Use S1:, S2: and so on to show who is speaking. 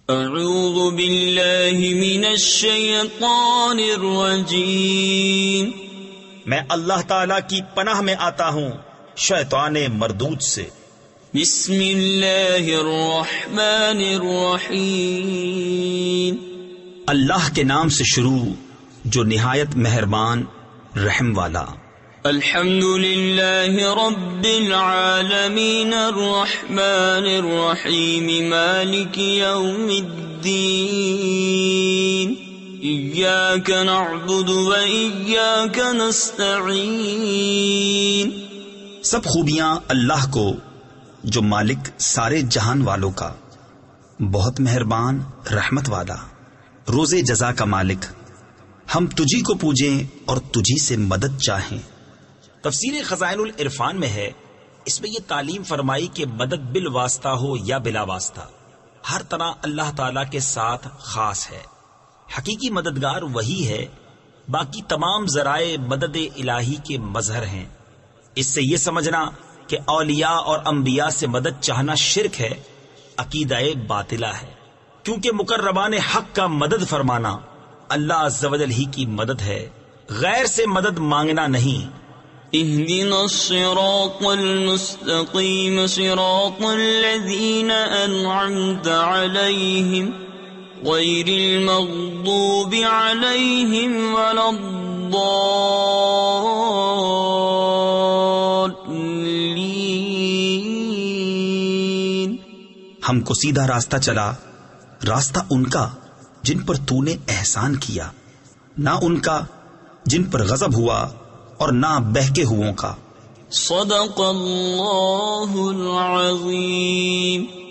S1: اعوذ باللہ من الشیطان الرجیم،
S2: میں اللہ تعالی کی پناہ میں آتا ہوں شیطان مردود سے۔
S1: بسم اللہ الرحمن الرحیم،
S2: اللہ کے نام سے شروع جو نہایت مہربان رحم والا۔
S1: الحمد للہ رب العالمین الرحمن الرحیم مالک یوم الدین، ایاک نعبد و ایاک نستعین۔
S2: سب خوبیاں اللہ کو جو مالک سارے جہان والوں کا، بہت مہربان رحمت والا، روز جزا کا مالک، ہم تجھی کو پوجیں اور تجھی سے مدد چاہیں۔ تفسیر خزائن العرفان میں ہے، اس میں یہ تعلیم فرمائی کہ مدد بالواسطہ ہو یا بلا واسطہ، ہر طرح اللہ تعالی کے ساتھ خاص ہے۔ حقیقی مددگار وہی ہے، باقی تمام ذرائع مدد الہی کے مظہر ہیں۔ اس سے یہ سمجھنا کہ اولیاء اور انبیاء سے مدد چاہنا شرک ہے، عقیدہ باطلہ ہے، کیونکہ مقربان حق کا مدد فرمانا اللہ عز و جل ہی کی مدد ہے، غیر سے مدد مانگنا نہیں۔
S1: اهدنا الصراط المستقيم صراط الذين أنعمت عليهم غير المغضوب عليهم ولا الضالين۔
S2: ہم کو سیدھا راستہ چلا، راستہ ان کا جن پر تو نے احسان کیا، نہ ان کا جن پر غضب ہوا اور نہ بہکے ہووں کا۔
S1: صدق اللہ العظیم۔